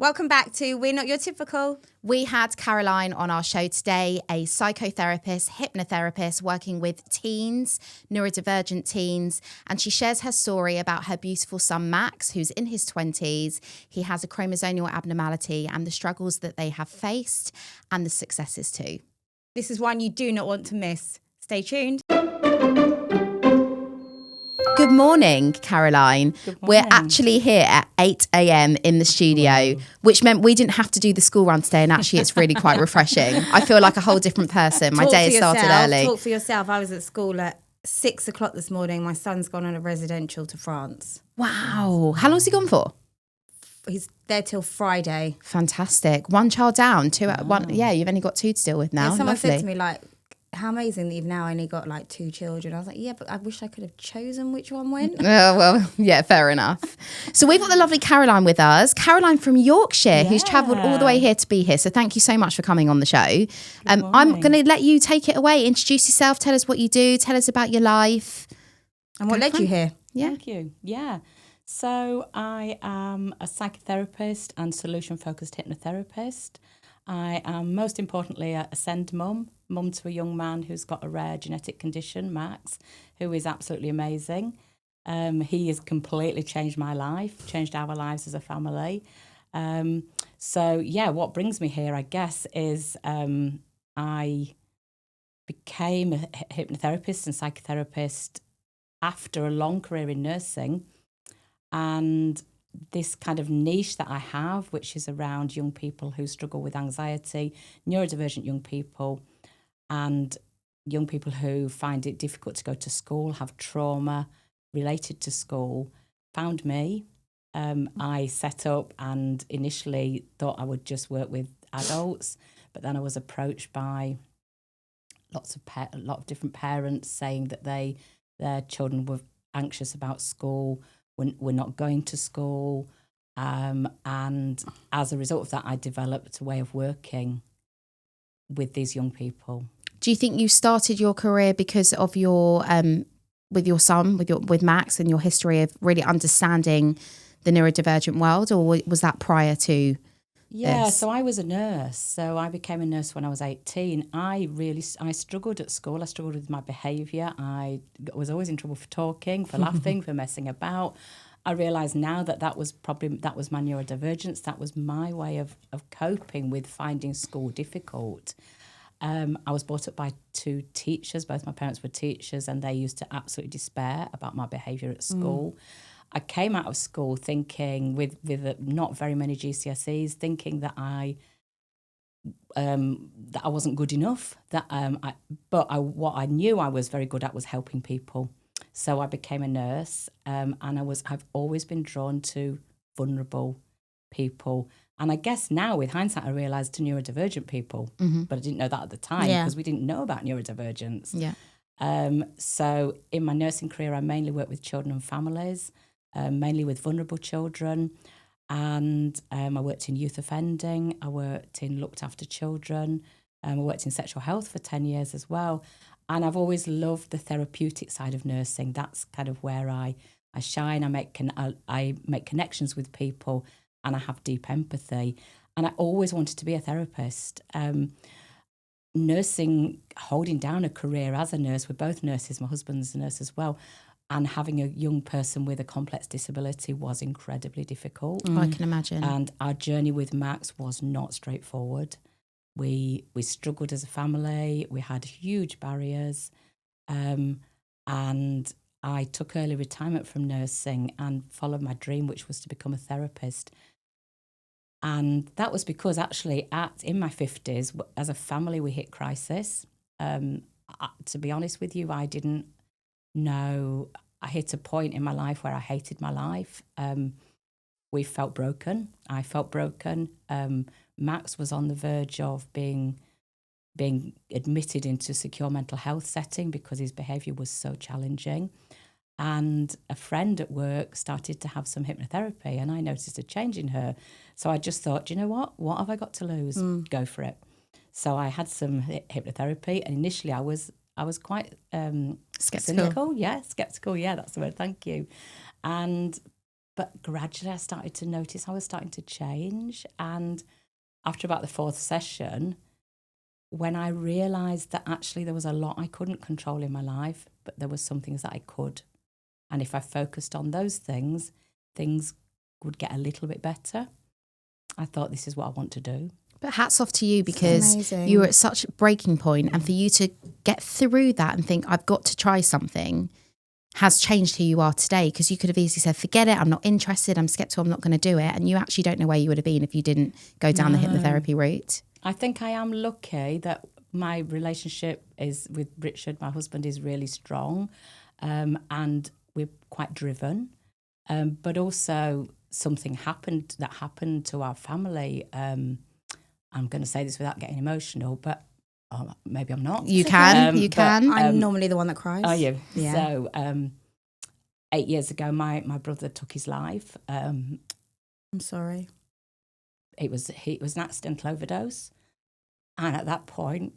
Welcome back to We're Not Your Typical. We had Caroline on our show today, a psychotherapist, hypnotherapist working with teens, neurodivergent teens, and she shares her story about her beautiful son, Max, who's in his 20s. He has a chromosomal abnormality and the struggles that they have faced and the successes too. This is one you do not want to miss. Stay tuned. Good morning, Caroline. Good morning. We're actually here at 8 a.m. in the studio, which meant we didn't have to do the school run today, and actually it's really quite refreshing. I feel like a whole different person. My day has started early. Talk for yourself. I was at school at 6 o'clock this morning. My son's gone on a residential to France. Wow. How long's he gone for? He's there till Friday. Fantastic. One child down, one. Yeah, you've only got two to deal with now. Yeah, someone Lovely. said to me, like, how amazing that you've now only got like two children. I was like, yeah, but I wish I could have chosen which one went. Well, yeah, fair enough. So we've got the lovely Caroline with us. Caroline from Yorkshire, who's travelled all the way here to be here. So thank you so much for coming on the show. I'm going to let you take it away. Introduce yourself. Tell us what you do. Tell us about your life. And what led you here? Yeah. Thank you. Yeah. So I am a psychotherapist and solution-focused hypnotherapist. I am most importantly a send mum to a young man who's got a rare genetic condition, Max, who is absolutely amazing. He has completely changed my life, changed our lives as a family. What brings me here, I guess, is I became a hypnotherapist and psychotherapist after a long career in nursing, and this kind of niche that I have, which is around young people who struggle with anxiety, neurodivergent young people, and young people who find it difficult to go to school, have trauma related to school, found me. I set up and initially thought I would just work with adults, but then I was approached by a lot of different parents saying that their children were anxious about school, we're not going to school. And as a result of that, I developed a way of working with these young people. Do you think you started your career because of your with your son, with Max, and your history of really understanding the neurodivergent world, or was that prior to this? So I was a nurse. So I became a nurse when I was 18. I struggled at school. I struggled with my behaviour. I was always in trouble for talking, for laughing, for messing about. I realise now that was my neurodivergence. That was my way of coping with finding school difficult. I was brought up by two teachers. Both my parents were teachers, and they used to absolutely despair about my behaviour at school. I came out of school thinking, with not very many GCSEs, thinking that I wasn't good enough. What I knew I was very good at was helping people. So I became a nurse, and I've always been drawn to vulnerable people. And I guess now, with hindsight, I realise to neurodivergent people, but I didn't know that at the time because we didn't know about neurodivergence. Yeah. So in my nursing career, I mainly worked with children and families, mainly with vulnerable children. And I worked in youth offending. I worked in looked after children. I worked in sexual health for 10 years as well. And I've always loved the therapeutic side of nursing. That's kind of where I shine. I make connections with people, and I have deep empathy. And I always wanted to be a therapist. Nursing, holding down a career as a nurse, we're both nurses, my husband's a nurse as well, and having a young person with a complex disability was incredibly difficult. I can imagine. And our journey with Max was not straightforward. We struggled as a family. We had huge barriers. And I took early retirement from nursing and followed my dream, which was to become a therapist. And that was because actually in my 50s, as a family, we hit crisis. To be honest with you, I didn't know. I hit a point in my life where I hated my life. We felt broken. I felt broken. Max was on the verge of being admitted into secure mental health setting because his behaviour was so challenging. And a friend at work started to have some hypnotherapy, and I noticed a change in her. So I just thought, you know what? What have I got to lose? Go for it. So I had some hypnotherapy, and initially I was quite Skeptical. Skeptical. Yeah, that's the word. Thank you. And But gradually I started to notice I was starting to change. And after about the 4th session, when I realised that actually there was a lot I couldn't control in my life, but there were some things that I could. And if I focused on those things would get a little bit better. I thought, this is what I want to do. But hats off to you, because amazing. you were at such a breaking point, and for you to get through that and think, I've got to try something, has changed who you are today. Because you could have easily said, forget it, I'm not interested, I'm sceptical, I'm not going to do it. And you actually don't know where you would have been if you didn't go down the hypnotherapy route. I think I am lucky that my relationship is with Richard, my husband, is really strong, and we're quite driven. But also something happened to our family. I'm going to say this without getting emotional, but maybe I'm not. You can. I'm normally the one that cries. Are you? Yeah. So 8 years ago, my brother took his life. I'm sorry. It was an accidental overdose, and at that point,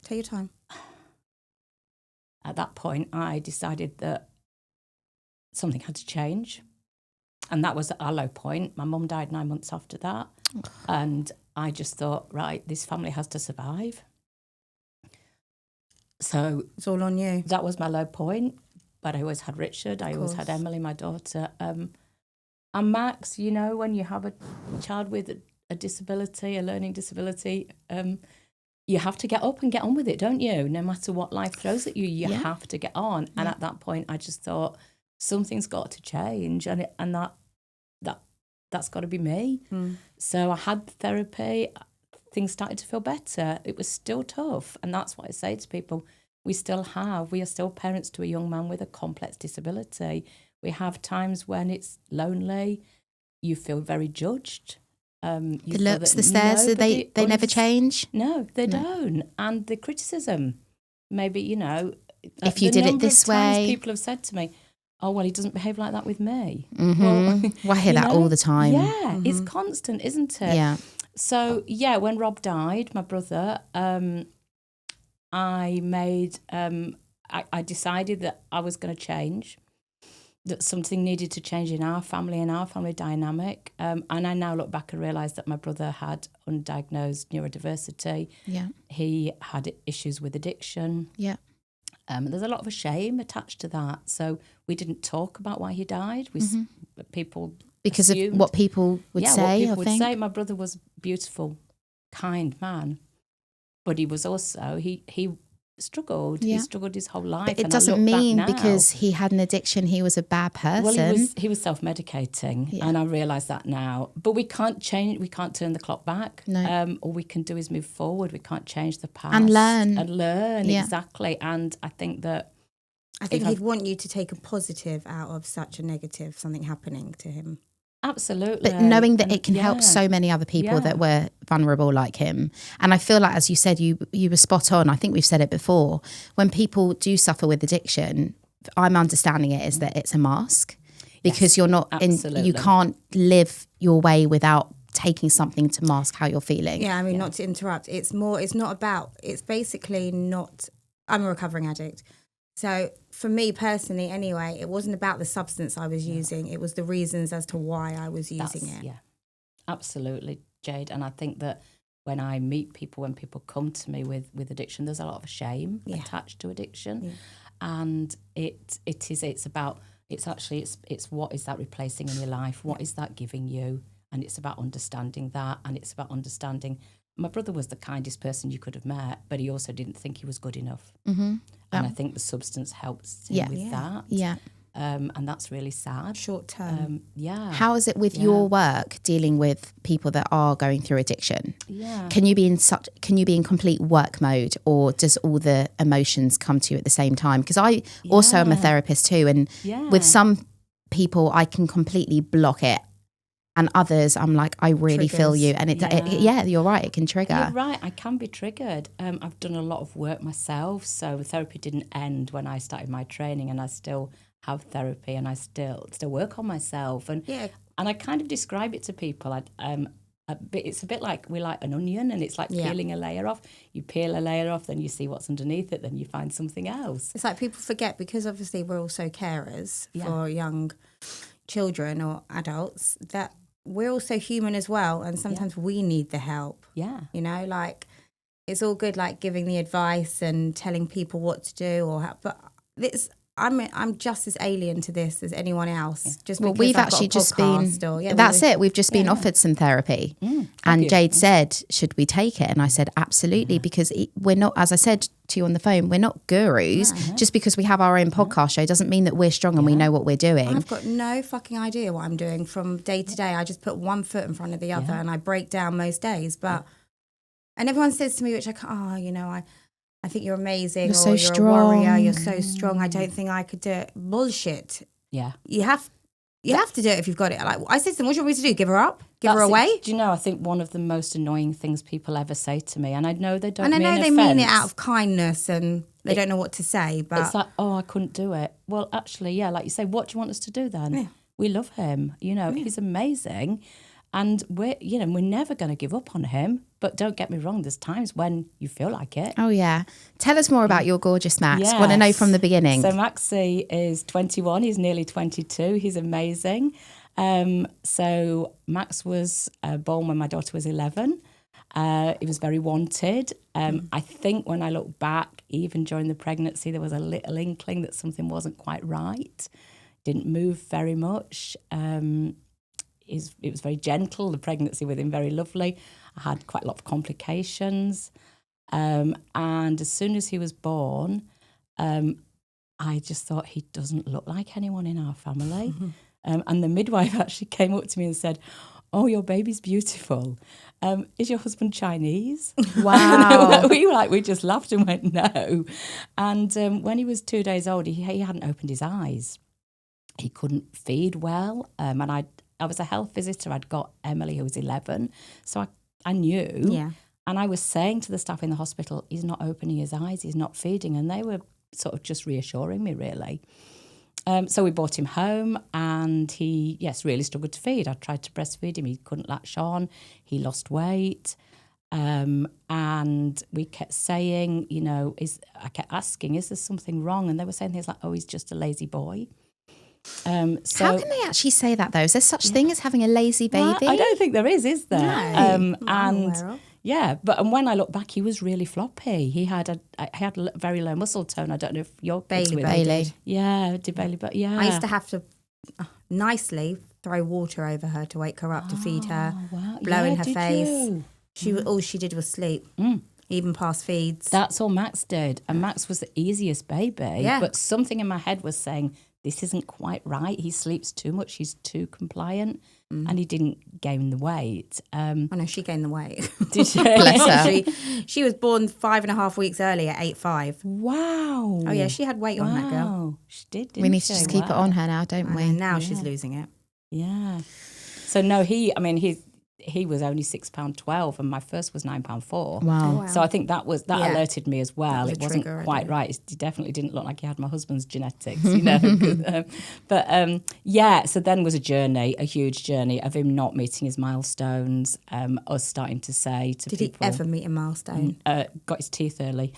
take your time. At that point, I decided that something had to change, and that was our low point. My mum died 9 months after that, and I just thought, right, this family has to survive. So It's all on you. that was my low point. But I always had Richard. I always had Emily, my daughter. And Max, you know, when you have a child with a disability, a learning disability, you have to get up and get on with it, don't you? No matter what life throws at you, you have to get on. And at that point, I just thought, something's got to change, and that's got to be me. So I had therapy. Things started to feel better. It was still tough, and that's what I say to people. We are still parents to a young man with a complex disability. We have times when it's lonely. You feel very judged. The looks, the stares, they never change? No, they don't. And the criticism, maybe, you know, if you did it this way. People have said to me, oh, well, he doesn't behave like that with me. Well, I hear that all the time. Yeah, it's constant, isn't it? Yeah. So, when Rob died, my brother, I decided that I was going to change, that something needed to change in our family and our family dynamic. And I now look back and realise that my brother had undiagnosed neurodiversity. Yeah. He had issues with addiction. Yeah. There's a lot of shame attached to that. So we didn't talk about why he died. People because assumed, of what people would say. What people would say. My brother was a beautiful, kind man, but he was also he struggled. Yeah. He struggled his whole life. But it doesn't mean because he had an addiction he was a bad person. Well, he was self-medicating, and I realise that now. But we can't change. We can't turn the clock back. No. All we can do is move forward. We can't change the past and learn. Exactly. And I think that he'd want you to take a positive out of such a negative, something happening to him. Absolutely. But knowing that it can help so many other people that were vulnerable like him. And I feel like, as you said, you were spot on. I think we've said it before. When people do suffer with addiction, I'm understanding it is that it's a mask, because you're not you can't live your way without taking something to mask how you're feeling. Yeah, I mean, not to interrupt. It's basically not, I'm a recovering addict. So for me personally, anyway, it wasn't about the substance I was using. It was the reasons as to why I was using it. Yeah, absolutely, Jade. And I think that when I meet people, when people come to me with addiction, there's a lot of shame attached to addiction. Yeah. And it's what is that replacing in your life? What is that giving you? And it's about understanding that. And it's about understanding. My brother was the kindest person you could have met, but he also didn't think he was good enough. Mm-hmm. And I think the substance helps him with that. Yeah. And that's really sad. Short term. How is it with your work dealing with people that are going through addiction? Yeah. Can you be in complete work mode, or does all the emotions come to you at the same time? Because I also am a therapist too, and with some people I can completely block it. And others, I'm like, I really feel you. And you're right, it can trigger. You're right, I can be triggered. I've done a lot of work myself. So therapy didn't end when I started my training, and I still have therapy, and I still work on myself. And I kind of describe it to people. it's a bit like we like an onion, and it's like peeling a layer off. You peel a layer off, then you see what's underneath it, then you find something else. It's like people forget, because obviously we're also carers for young children or adults, that we're also human as well, and sometimes we need the help. Yeah. You know, like, it's all good, like, giving the advice and telling people what to do or how, but I'm just as alien to this as anyone else. Just because we've I've actually got a just been. podcast We've just been offered some therapy, and Jade said, "Should we take it?" And I said, "Absolutely," because we're not. As I said to you on the phone, we're not gurus. Just because we have our own podcast show doesn't mean that we're strong and we know what we're doing. I've got no fucking idea what I'm doing from day to day. I just put one foot in front of the other, and I break down most days. But and everyone says to me, which I can't. I think you're amazing, you're a warrior, you're so strong, I don't think I could do it. Bullshit. Yeah. You have to do it if you've got it. Like, I said to them, what do you want me to do? Give her up? Give her away? Do you know, I think one of the most annoying things people ever say to me, and I know they don't and I know mean they offence, mean it out of kindness and they don't know what to say, but it's like, I couldn't do it. Well, actually, like you say, what do you want us to do then? Yeah. We love him. He's amazing. And we're never going to give up on him. But don't get me wrong, there's times when you feel like it. Oh, yeah. Tell us more about your gorgeous Max. Yes. Want to know from the beginning. So Maxie is 21. He's nearly 22. He's amazing. So Max was born when my daughter was 11. He was very wanted. I think when I look back, even during the pregnancy, there was a little inkling that something wasn't quite right. Didn't move very much. It was very gentle, the pregnancy with him, very lovely. I had quite a lot of complications. And as soon as he was born, I just thought, he doesn't look like anyone in our family. And the midwife actually came up to me and said, "Oh, your baby's beautiful. Is your husband Chinese?" Wow. we just laughed and went, no. And when he was 2 days old, he hadn't opened his eyes. He couldn't feed well. And I was a health visitor. I'd got Emily, who was 11. So I knew. Yeah. And I was saying to the staff in the hospital, he's not opening his eyes, he's not feeding. And they were sort of just reassuring me, really. So we brought him home, and he, really struggled to feed. I tried to breastfeed him. He couldn't latch on. He lost weight. And we kept saying, I kept asking, is there something wrong? And they were saying things like, oh, he's just a lazy boy. So, how can they actually say that, though? Is there such thing as having a lazy baby? Well, I don't think there is there? No. And when I look back, he was really floppy. He had a very low muscle tone. I don't know if your kids with Bailey. Yeah, did Bailey, but yeah. I used to have to nicely throw water over her to wake her up, to feed her, blow in her face. All she did was sleep. Even past feeds. That's all Max did. And Max was the easiest baby. Yeah. But something in my head was saying, this isn't quite right. He sleeps too much. He's too compliant. And he didn't gain the weight. Oh, no, she gained the weight. Did she? Bless her. She was born 5.5 weeks early at 8.5. Wow. Oh, yeah, she had weight on that girl. She did, didn't We need she? to just keep it on her now, don't we? And now she's losing it. Yeah. So, no, he was only £6.12 and my first was £9.4. Wow. So I think that alerted me as well. It wasn't trigger, quite right. He definitely didn't look like he had my husband's genetics, so then was a huge journey of him not meeting his milestones, us starting to say to Did people. he ever meet a milestone? Got his teeth early.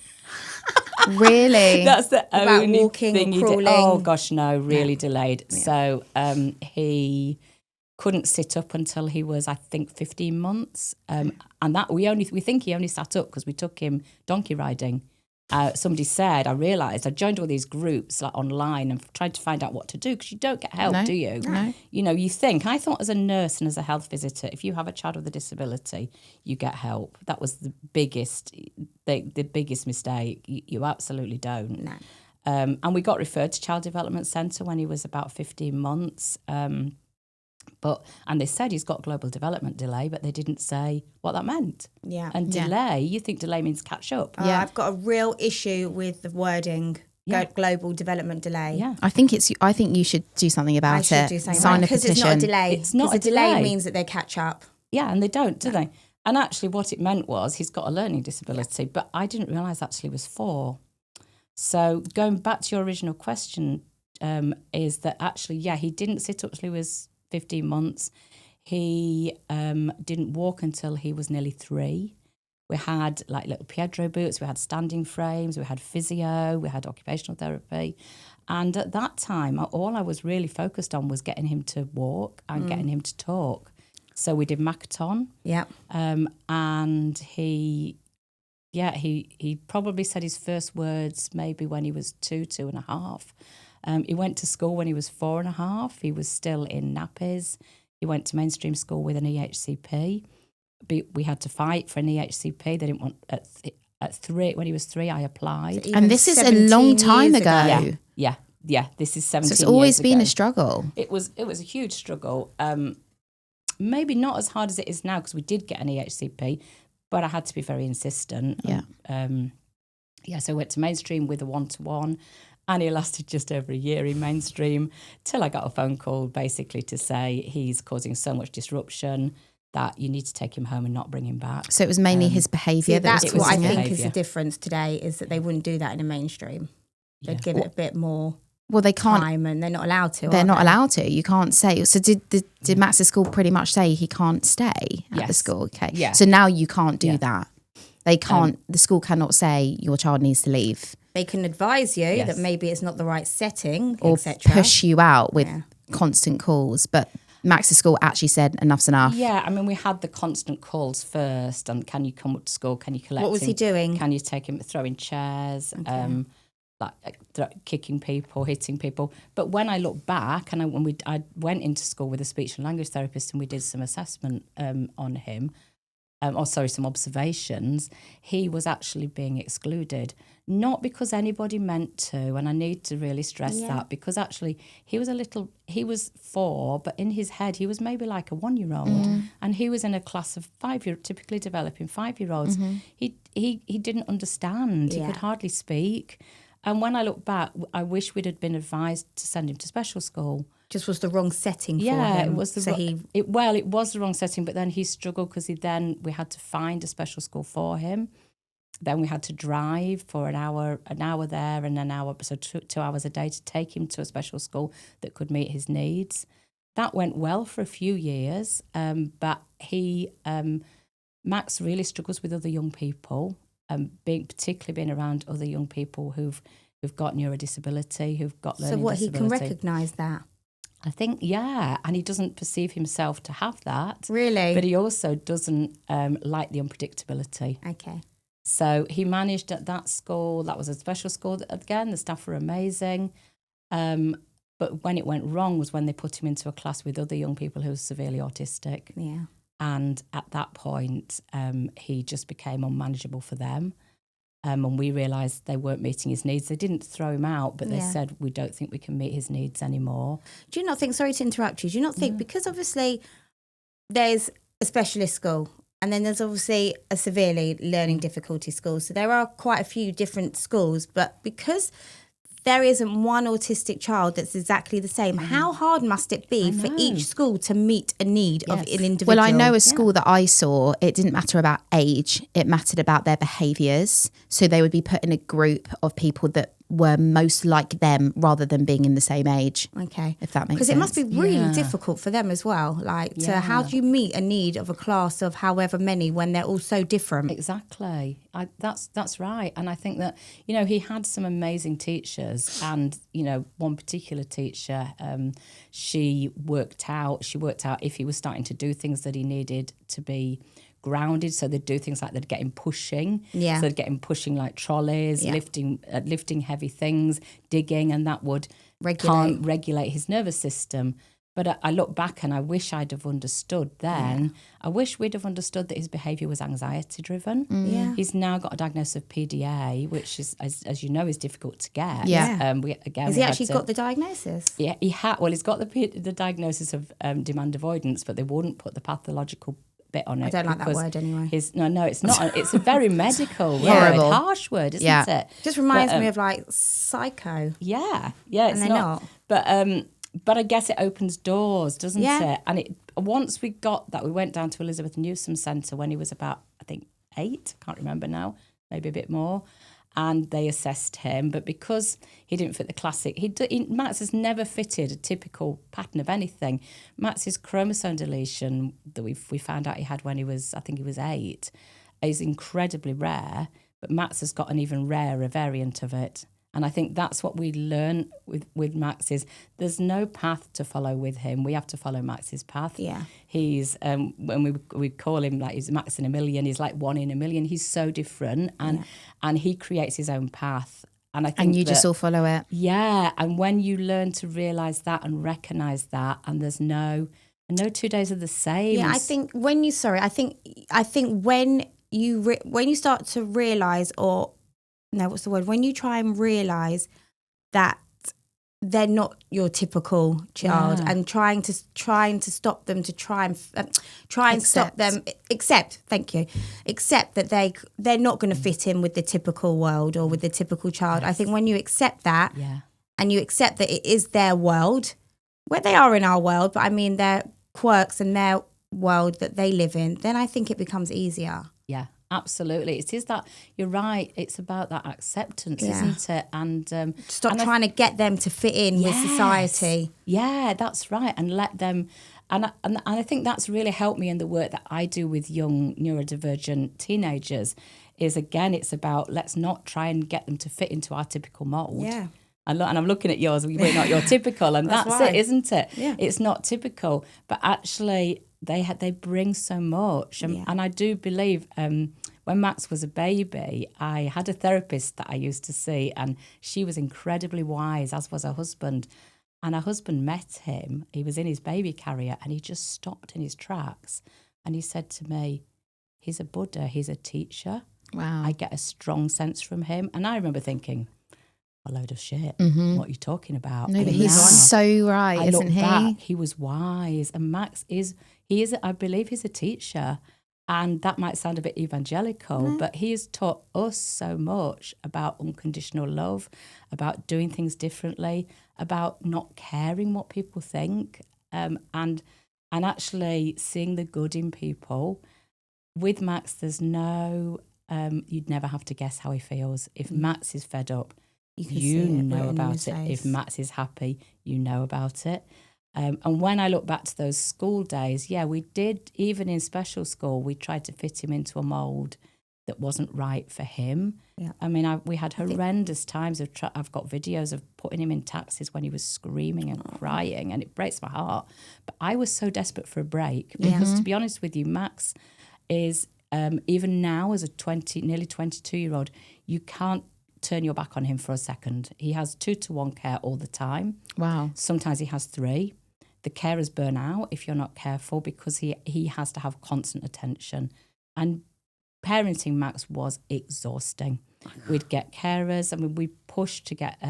Really? That's the About only walking thing or he crawling? did. Oh, gosh, no, really delayed. Yeah. So he couldn't sit up until he was, I think, 15 months. And that we think he only sat up because we took him donkey riding. Somebody said, I realised, I joined all these groups like online and tried to find out what to do, because you don't get help, do you? No. You think, I thought as a nurse and as a health visitor, if you have a child with a disability, you get help. That was the biggest mistake. You absolutely don't. No. And we got referred to Child Development Centre when he was about 15 months. And they said he's got global development delay, but they didn't say what that meant. Yeah. And delay, you think delay means catch up. Yeah. I've got a real issue with the wording, global development delay. Yeah. I think you should do something about it. I should do something Sign a because petition. it's not a delay. It's not a delay means that they catch up. Yeah, and they don't, do they? And actually what it meant was he's got a learning disability, but I didn't realise actually it was 4. So going back to your original question, is that actually, he didn't sit up till he was 15 months. He didn't walk until he was nearly 3. We had like little Piedro boots, we had standing frames, we had physio, we had occupational therapy. And at that time, all I was really focused on was getting him to walk and getting him to talk. So we did Makaton. Yeah. And he probably said his first words maybe when he was 2.5. He went to school when he was 4.5. He was still in nappies. He went to mainstream school with an EHCP. We had to fight for an EHCP. They didn't want at 3. When he was 3, I applied. So And this is a long time ago. Yeah. This is 17 years So ago. it's always been a struggle. It was a huge struggle. Maybe not as hard as it is now because we did get an EHCP, but I had to be very insistent. Yeah. So I went to mainstream with a 1-to-1, and it lasted just over a year in mainstream till I got a phone call basically to say he's causing so much disruption that you need to take him home and not bring him back. So it was mainly his behaviour. That's what I his think is behaviour. the difference today, is that they wouldn't do that in a mainstream. They'd give it a bit more Well, they can't. time, and they're not allowed to. They're are not they? allowed to. You can't say. So did Max's school pretty much say he can't stay at the Yes. school? Okay. Yeah. So now you can't do Yeah. that. They can't. The school cannot say your child needs to leave They can advise you Yes. that maybe it's not the right setting, or etc. push you out with Yeah. constant calls. But Max's school actually said enough's enough. Yeah, I mean, we had the constant calls first, and can you come up to school? Can you collect What was him? he doing? Can you take him throwing chairs, kicking people, hitting people? But when I look back, and I went into school with a speech and language therapist, and we did some assessment on him, some observations, he was actually being excluded. Not because anybody meant to, and I need to really stress that, because actually he was 4, but in his head he was maybe like a 1-year-old, and he was in a class of typically developing 5-year-olds. He didn't understand. He Yeah. could hardly speak. And when I look back, I wish we'd have been advised to send him to special school. Just was the wrong setting for Yeah, him. it was it was the wrong setting, but then he struggled because we had to find a special school for him. Then we had to drive for an hour there and an hour, so 2 hours a day to take him to a special school that could meet his needs. That went well for a few years, but Max really struggles with other young people, particularly being around other young people who've got neurodisability, who've got learning So what, he disability. can recognise that? I think, and he doesn't perceive himself to have that. Really? But he also doesn't like the unpredictability. Okay. So he managed at that school. That was a special school. Again, the staff were amazing. But when it went wrong was when they put him into a class with other young people who were severely autistic. Yeah. And at that point, he just became unmanageable for them. And we realised they weren't meeting his needs. They didn't throw him out, but they said, we don't think we can meet his needs anymore. Do you not think, sorry to interrupt you, do you not think, because obviously there's a specialist school and then there's obviously a severely learning difficulty school. So there are quite a few different schools, but because there isn't one autistic child that's exactly the same, how hard must it be for each school to meet a need of an individual? Well, I know a school that I saw, it didn't matter about age, it mattered about their behaviours. So they would be put in a group of people that were most like them rather than being in the same age. Okay. If that makes sense. Because it must be really difficult for them as well. How do you meet a need of a class of however many when they're all so different? Exactly. That's right. And I think that, he had some amazing teachers, and, one particular teacher, she worked out if he was starting to do things that he needed to be grounded, so they'd do things like they'd get him pushing. Yeah. So they'd get him pushing like trolleys, lifting heavy things, digging, and that would regulate his nervous system. But I look back and I wish I'd have understood then. Yeah. I wish we'd have understood that his behaviour was anxiety driven. Yeah. He's now got a diagnosis of PDA, which is, as you know, is difficult to get. Yeah. Has he actually got the diagnosis? Yeah, he had. Well, he's got the diagnosis of demand avoidance, but they wouldn't put the pathological bit on it. I don't like that word anyway. No, it's not. It's a very medical word, harsh word, isn't it? Just reminds me of like psycho. Yeah, it's and not. But I guess it opens doors, doesn't it? And once we got that, we went down to Elizabeth Newsom Centre when he was about, I think, 8. I can't remember now, maybe a bit more. and they assessed him. But because he didn't fit the classic, Max has never fitted a typical pattern of anything. Max's chromosome deletion that we found out he had when he was 8 is incredibly rare, but Max has got an even rarer variant of it. And I think that's what we learn with Max is there's no path to follow with him. We have to follow Max's path. Yeah. He's, when we call him, like, he's Max in a million, he's like 1 in a million. He's so different, and he creates his own path. And I think and you just all follow it. Yeah, and when you learn to realise that and recognise that, and there's no 2 days are the same. Yeah, I think when you start to realise, when you try and realise that they're not your typical child, and trying to stop them, to try and stop them, accept that they're not going to fit in with the typical world or with the typical child. I think when you accept that, and you accept that it is their world, where they are in our world, but I mean their quirks and their world that they live in, then I think it becomes easier. Yeah. Absolutely. It is that, you're right, it's about that acceptance, isn't it? And stop trying to get them to fit in with society. Yeah, that's right. And let them, and I think that's really helped me in the work that I do with young neurodivergent teenagers is, again, it's about, let's not try and get them to fit into our typical mould. Yeah. And I'm looking at yours, we're not your typical, and that's it, isn't it? Yeah. It's not typical, but actually they bring so much. And I do believe when Max was a baby, I had a therapist that I used to see, and she was incredibly wise, as was her husband. And her husband met him, he was in his baby carrier, and he just stopped in his tracks. And he said to me, he's a Buddha, he's a teacher. Wow. I get a strong sense from him. And I remember thinking, a load of shit. What are you talking about? No, but he's so right, isn't he? Back, he was wise. And Max I believe he's a teacher. And that might sound a bit evangelical, but he has taught us so much about unconditional love, about doing things differently, about not caring what people think, and actually seeing the good in people. With Max, there's no, you'd never have to guess how he feels. If Max is fed up, you know about it. If Max is happy, you know about it. And when I look back to those school days, we did, even in special school, we tried to fit him into a mould that wasn't right for him. Yeah. I mean, we had horrendous times of, I've got videos of putting him in taxis when he was screaming and crying, and it breaks my heart. But I was so desperate for a break because, to be honest with you, Max is, even now as a nearly 22-year-old, you can't turn your back on him for a second. He has 2-to-1 care all the time. Wow. Sometimes he has 3. The carers burn out if you're not careful because he has to have constant attention. And parenting Max was exhausting. We'd get carers. I mean, we pushed to get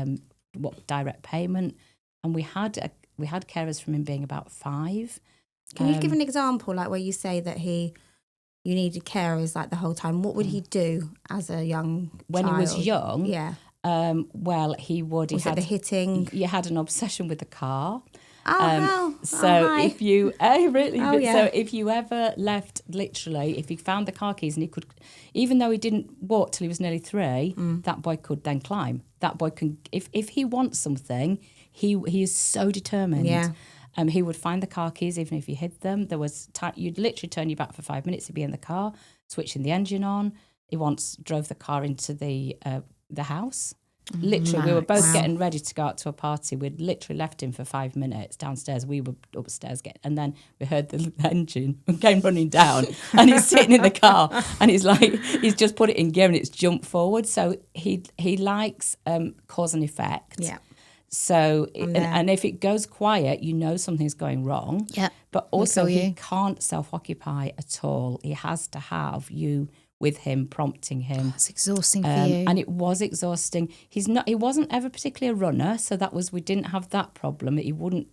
direct payment, and we had carers from him being about 5. Can you give an example, like where you say that you needed carers like the whole time? What would he do as a young when child? he was young? Yeah. Well, he would. Was it the hitting? He had an obsession with the car. Oh, so if you so if you ever left, literally, if he found the car keys and he could, even though he didn't walk till he was nearly 3, that boy could then climb. That boy can, if he wants something, he is so determined. Yeah. He would find the car keys even if you hid them. There was you'd literally turn your back for 5 minutes. He'd be in the car, switching the engine on. He once drove the car into the house. Literally, we were both getting ready to go out to a party. We'd literally left him for 5 minutes downstairs. We were upstairs and then we heard the engine came running down, and he's sitting in the car, and he's just put it in gear and it's jumped forward. So he likes cause and effect. Yeah. So and if it goes quiet, you know something's going wrong. Yeah. But also he can't self-occupy at all. He has to have you with him, prompting him. It's exhausting for you. And it was exhausting. He wasn't ever particularly a runner, so we didn't have that problem. He wouldn't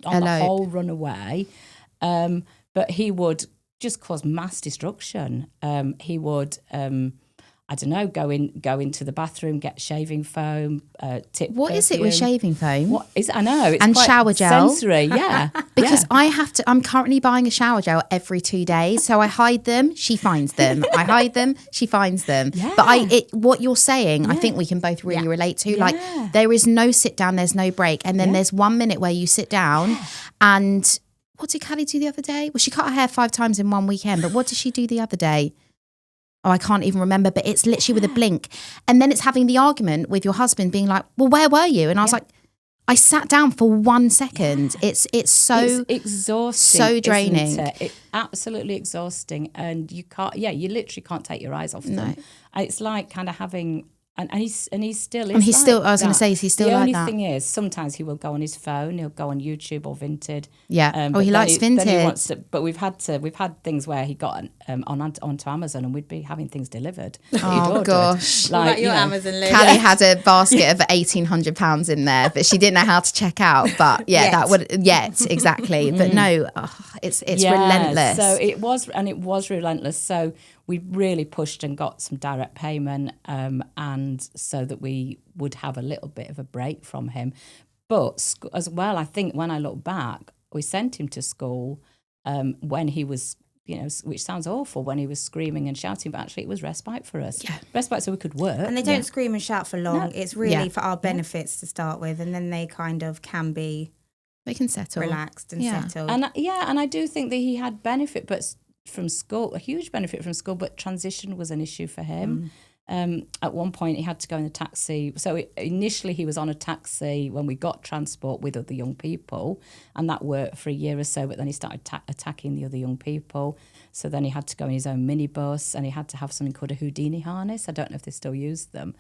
on the whole run away. But he would just cause mass destruction. He would I don't know, go into the bathroom, get shaving foam, tip. What is it with shaving foam? What is it? I know, it's and quite shower gel. sensory, yeah. Because I'm currently buying a shower gel every 2 days. So I hide them, she finds them. I hide them, she finds them. Yeah. But what you're saying, I think we can both really relate to. Like, there is no sit down, there's no break. And then there's 1 minute where you sit down and what did Callie do the other day? Well, she cut her hair 5 times in one weekend, but what did she do the other day? Oh, I can't even remember, but it's literally with a blink. And then it's having the argument with your husband being like, well, where were you? And I was like, I sat down for 1 second. It's exhausting, so draining. Isn't it? It's absolutely exhausting. And you literally can't take your eyes off them. No. It's like kind of having... And he's still is. And he's like still. I was going to that. say, he's still the like that. only thing is, sometimes he will go on his phone. He'll go on YouTube or Vinted. Yeah. But he likes Vinted. Then he wants to, but we've had things where he got onto Amazon and we'd be having things delivered. Oh gosh! Like your Amazon list. Callie had a basket of £1,800 in there, but she didn't know how to check out. But that would exactly. But no, it's relentless. So it was relentless. So we really pushed and got some direct payment, and so that we would have a little bit of a break from him. But as well, I think when I look back, we sent him to school when he was, which sounds awful, when he was screaming and shouting, but actually it was respite for us. Yeah. Respite so we could work. And they don't scream and shout for long. No. It's really for our benefits to start with, and then they kind of can be... They can settle. Relaxed and settled. And I do think that he had benefit, but from school, a huge benefit from school, but transition was an issue for him. At one point he had to go in a taxi. So initially he was on a taxi when we got transport with other young people, and that worked for a year or so, but then he started attacking the other young people. So then he had to go in his own minibus, and he had to have something called a Houdini harness. I don't know if they still use them.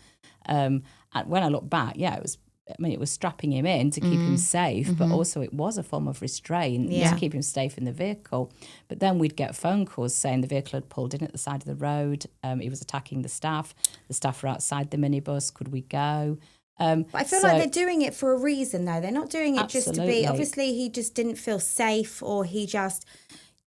And when I look back, it was strapping him in to keep him safe, but also it was a form of restraint to keep him safe in the vehicle. But then we'd get phone calls saying the vehicle had pulled in at the side of the road. He was attacking the staff. The staff were outside the minibus. Could we go? But I feel like they're doing it for a reason, though. They're not doing it just to be... Obviously, he just didn't feel safe, or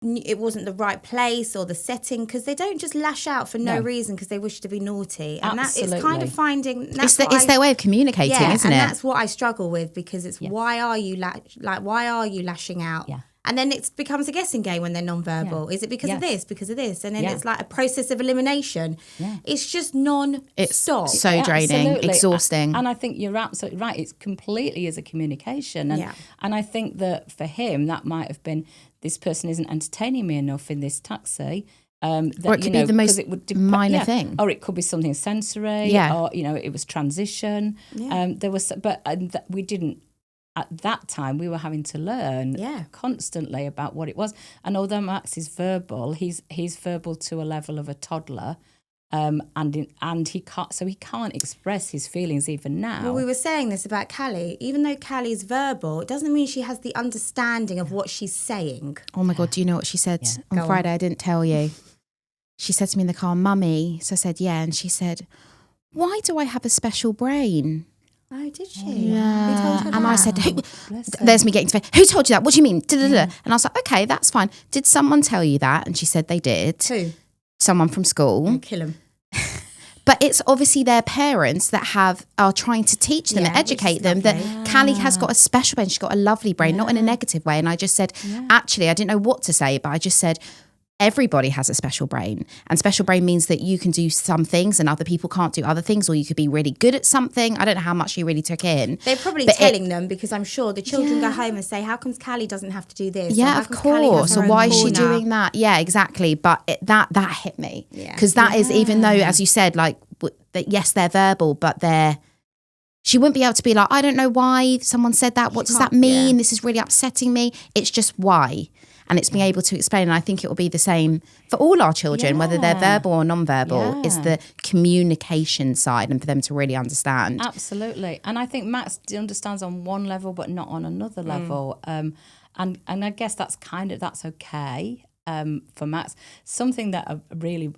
it wasn't the right place or the setting, because they don't just lash out for no reason because they wish to be naughty. And it's kind of finding... It's their way of communicating, isn't it? And that's what I struggle with, because it's why are you lashing out? Yeah. And then it becomes a guessing game when they're non-verbal. Yeah. Is it because of this? Because of this? And then it's like a process of elimination. Yeah. It's just non-stop. It's so draining, exhausting. And I think you're absolutely right. It completely is a communication. And I think that for him, that might have been, this person isn't entertaining me enough in this taxi. Or it could be the most minor thing. Or it could be something sensory. Yeah. Or, it was transition. Yeah. We didn't... At that time, we were having to learn constantly about what it was. And although Max is verbal, he's verbal to a level of a toddler, and he can't express his feelings even now. Well, we were saying this about Callie. Even though Callie's verbal, it doesn't mean she has the understanding of what she's saying. Oh my God, do you know what she said on Friday? I didn't tell you. She said to me in the car, "Mummy." So I said, "Yeah," and she said, "Why do I have a special brain?" Oh, did she? Yeah. Who told her that? And I said, there's me getting to who told you that? What do you mean? And I was like, okay, that's fine. Did someone tell you that? And she said they did. Who? Someone from school. Kill them. But it's obviously their parents that are trying to teach them and educate them that Callie has got a special brain. She's got a lovely brain, not in a negative way. And I just said, actually, I didn't know what to say, but I just said, everybody has a special brain, and special brain means that you can do some things and other people can't do other things, or you could be really good at something. I don't know how much you really took in. They're probably telling them, because I'm sure the children go home and say, how comes Callie doesn't have to do this? Yeah, of course. So why is she doing that? Yeah, exactly. But that hit me, because that is, even though, as you said, like that, yes, they're verbal, but she wouldn't be able to be like, I don't know why someone said that. What does that mean? This is really upsetting me. It's just why. And it's being able to explain. And I think it will be the same for all our children, whether they're verbal or non-verbal. It's the communication side, and for them to really understand. Absolutely. And I think Max understands on one level, but not on another level. And I guess that's okay. for Max. Something that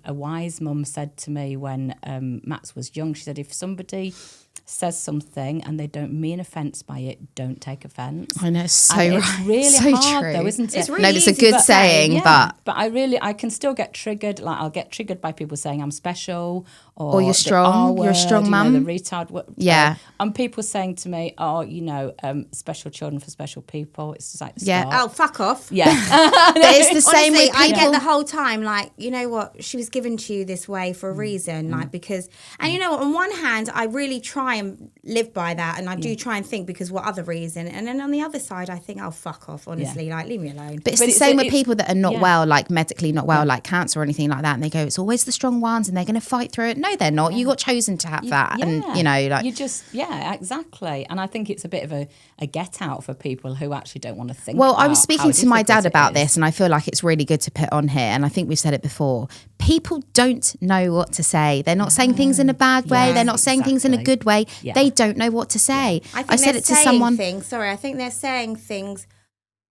a wise mum said to me when Max was young. She said, if somebody says something and they don't mean offence by it, don't take offence. I know, so and right. it's really so hard true. though, isn't it? It's really no, it's a easy good to say, saying, but but I can still get triggered. Like I'll get triggered by people saying I'm special, or you're the strong, R you're a strong word, mum. the retard word. Yeah. And people saying to me, oh, special children for special people. It's just like, Yeah. stop. Oh, fuck off. Yeah. But it's the same Honestly, with I people. get the whole time, like, you know what, she was given to you this way for a reason, like, because, and you know what, on one hand, I really try and live by that, and I do try and think because what other reason, and then on the other side, I think, oh, fuck off, honestly, like, leave me alone. But it's the same with people that are not well, like medically not well, like cancer or anything like that. And they go, it's always the strong ones and they're going to fight through it. No, they're not. You got chosen to have that. And, like. You just, exactly. And I think it's a bit of a get out for people who actually don't want to think Well, about I was speaking to my dad about this. this, and I feel like it's really good to put on here. And I think we've said it before. People don't know what to say. They're not saying things in a bad way. They're not saying things in a good way. Yeah. They don't know what to say. I said it to someone. I think they're saying things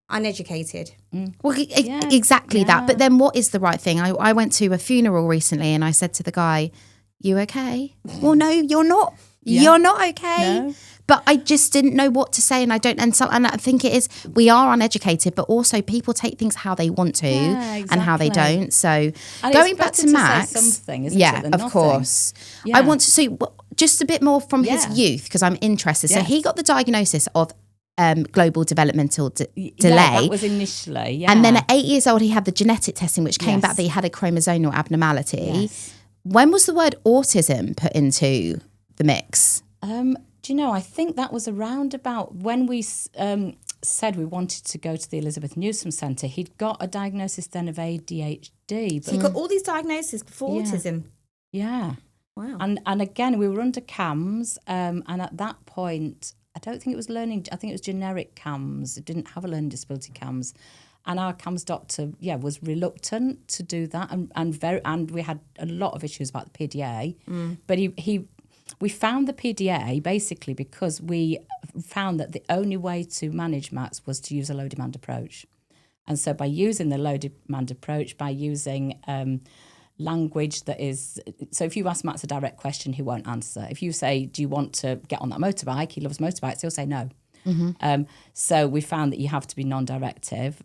uneducated. Well, exactly that. But then what is the right thing? I went to a funeral recently and I said to the guy, you okay? Well, no, you're not. Yeah. You're not okay. No. But I just didn't know what to say, and I think it is, we are uneducated, but also people take things how they want to and how they don't. So and going back to Max, say something, isn't it, than of nothing. Course. Yeah. I want to see just a bit more from his youth because I'm interested. So he got the diagnosis of global developmental delay. Yeah, that was initially, And then at 8 years old, he had the genetic testing, which came back that he had a chromosomal abnormality. Yes. When was the word autism put into the mix? Do you know, I think that was around about when we said we wanted to go to the Elizabeth Newsom Centre. He'd got a diagnosis then of ADHD. So he got all these diagnoses before autism? Yeah. Wow. And again, we were under CAMS, and at that point, I don't think it was learning, I think it was generic CAMS. It didn't have a learning disability CAMS. And our CAMS doctor, was reluctant to do that. And we had a lot of issues about the PDA. But we found the PDA basically because we found that the only way to manage Max was to use a low demand approach. And so by using the low demand approach, by using language that is, so if you ask Max a direct question, he won't answer. If you say, do you want to get on that motorbike? He loves motorbikes, he'll say no. So we found that you have to be non-directive.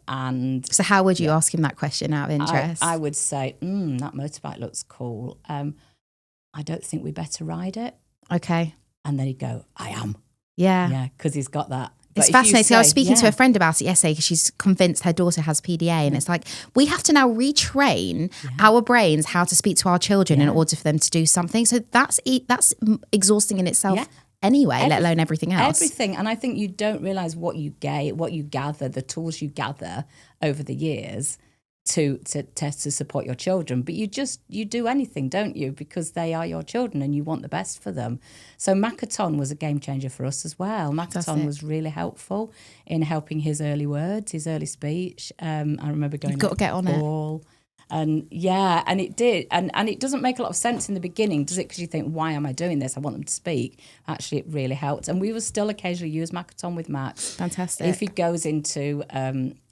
And so how would you ask him that question out of interest? I would say, that motorbike looks cool. I don't think we better ride it. Okay. And then he'd go, I am. Yeah. Yeah, because he's got that. It's fascinating. I was speaking to a friend about it yesterday because she's convinced her daughter has PDA, and it's like we have to now retrain our brains how to speak to our children in order for them to do something. So that's exhausting in itself anyway, let alone everything else. Everything. And I think you don't realise what you gather, the tools you gather over the years to support your children. But you do anything, don't you? Because they are your children and you want the best for them. So Makaton was a game changer for us as well. Makaton was really helpful in helping his early words, his early speech. I remember going, you've got to get on it. And and it did. And it doesn't make a lot of sense in the beginning, does it? Because you think, why am I doing this? I want them to speak. Actually, it really helped. And we will still occasionally use Makaton with Max. Fantastic. If he goes into...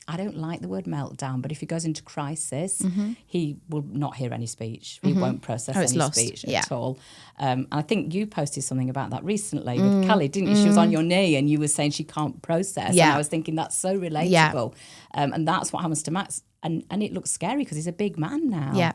I don't like the word meltdown, but if he goes into crisis, he will not hear any speech. He won't process any speech at all. And I think you posted something about that recently with Callie, didn't you? She was on your knee and you were saying she can't process. Yeah. And I was thinking that's so relatable. Yeah. And that's what happens to Max. And it looks scary because he's a big man now. Yeah.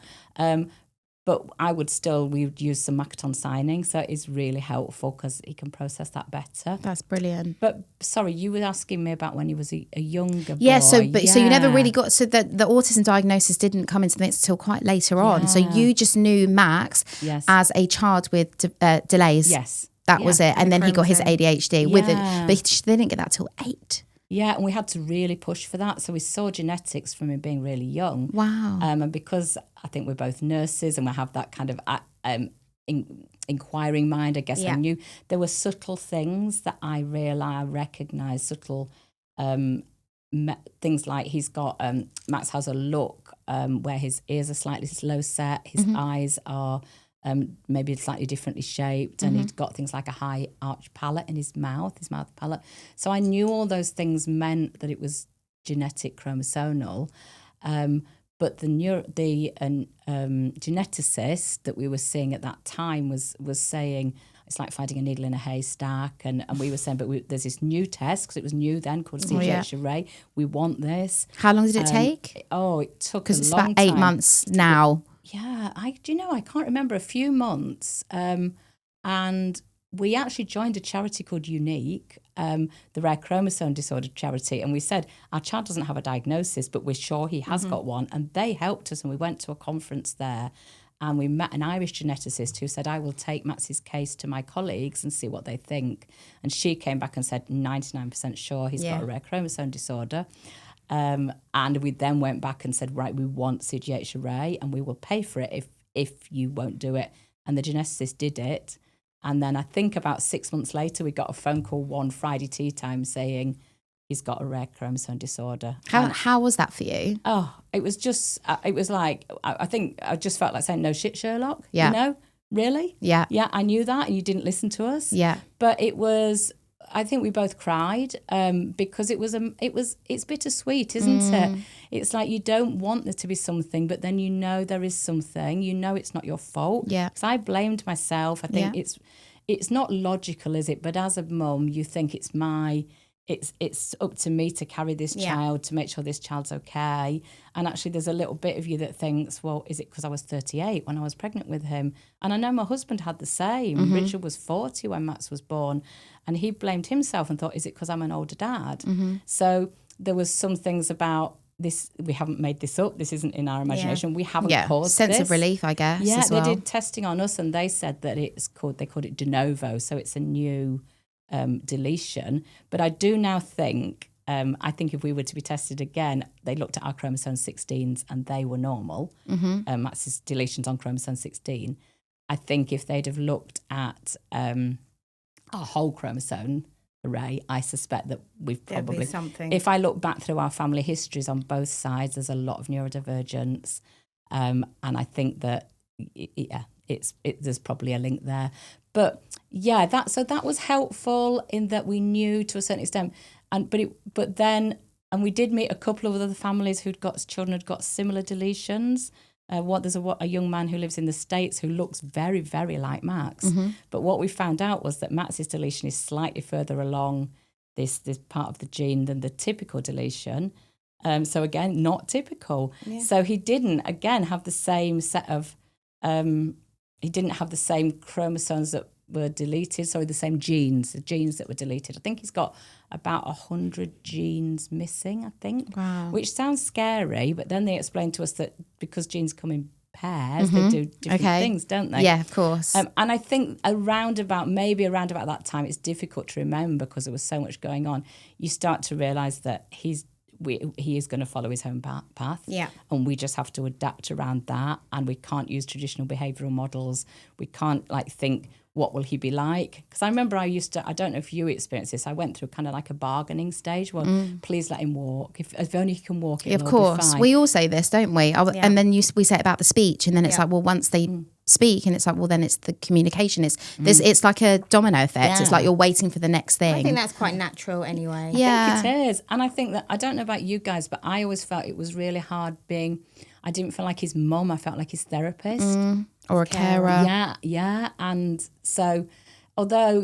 But we would use some Makaton signing, so it's really helpful because he can process that better. That's brilliant. But sorry, you were asking me about when he was a younger boy. Yeah, so you never really got, so the autism diagnosis didn't come into the mix until quite later on. So you just knew Max as a child with delays. Yes. That was it. And then he got his ADHD with it, but they didn't get that till 8. Yeah, and we had to really push for that. So we saw genetics from him being really young. Wow. And because I think we're both nurses and we have that kind of inquiring mind, I guess I knew there were subtle things that I recognised, subtle things like he's got, Max has a look where his ears are slightly low set, his eyes are maybe slightly differently shaped, and he'd got things like a high arch palate in his mouth palate. So I knew all those things meant that it was genetic chromosomal. But the geneticist that we were seeing at that time was saying it's like finding a needle in a haystack, and we were saying, but there's this new test, because it was new then, called CGH array. We want this. How long did it take? Oh, it took because a it's long about 8 time. months now. Yeah, I can't remember, a few months. And we actually joined a charity called Unique, the Rare Chromosome Disorder charity, and we said, our child doesn't have a diagnosis, but we're sure he has got one. And they helped us, and we went to a conference there, and we met an Irish geneticist who said, I will take Max's case to my colleagues and see what they think. And she came back and said, 99% sure he's got a rare chromosome disorder. And we then went back and said, right, we want CGH array, and we will pay for it if you won't do it. And the geneticist did it. And then I think about 6 months later, we got a phone call one Friday tea time saying he's got a rare chromosome disorder. How was that for you? Oh, it was just, it was like, I think I just felt like saying, no shit, Sherlock. Yeah. You know, really? Yeah. Yeah, I knew that, and you didn't listen to us. Yeah. But it was, I think we both cried because it's bittersweet, isn't it? It's like you don't want there to be something, but then you know there is something. You know it's not your fault. Yeah. Because I blamed myself. I think it's not logical, is it? But as a mum, you think it's up to me to carry this child, to make sure this child's okay. And actually there's a little bit of you that thinks, well, is it because I was 38 when I was pregnant with him? And I know my husband had the same. Richard was 40 when Max was born, and he blamed himself and thought, is it because I'm an older dad? So there was some things about this, we haven't made this up, this isn't in our imagination, we haven't caused sense this. of relief, I guess. Yeah, as well. they did testing on us, and they said that they called it de novo, so it's a new deletion. But I do now think, I think if we were to be tested again, they looked at our chromosome 16s and they were normal. Max's deletions on chromosome 16. I think if they'd have looked at our whole chromosome array, I suspect that we've probably... There'd be something. If I look back through our family histories on both sides, there's a lot of neurodivergence. And I think that, there's probably a link there. But yeah, that was helpful in that we knew to a certain extent, but then we did meet a couple of other families who'd got similar deletions. There's a young man who lives in the States who looks very, very like Max. But what we found out was that Max's deletion is slightly further along this part of the gene than the typical deletion. So again, not typical. Yeah. So he didn't again have the same set of. He didn't have the same chromosomes that were deleted, the same genes, the genes that were deleted. I think he's got about 100 genes missing, I think. Wow. Which sounds scary, but then they explained to us that because genes come in pairs, they do different things, don't they? Yeah, of course. And I think around about that time, it's difficult to remember because there was so much going on. You start to realise that he is going to follow his own path. Yeah. And we just have to adapt around that. And we can't use traditional behavioural models. We can't think, what will he be like? Because I remember I don't know if you experienced this, I went through kind of like a bargaining stage. Well, please let him walk. If only he can walk, it'll of course. be fine. We all say this, don't we? And then we say it about the speech, and then it's like, well, once they speak, and it's like, well, then it's the communication. It's like a domino effect. Yeah. It's like you're waiting for the next thing. I think that's quite natural anyway. Yeah. I think it is. And I think that, I don't know about you guys, but I always felt it was really hard I didn't feel like his mum, I felt like his therapist. Or a carer. Yeah. And so, although,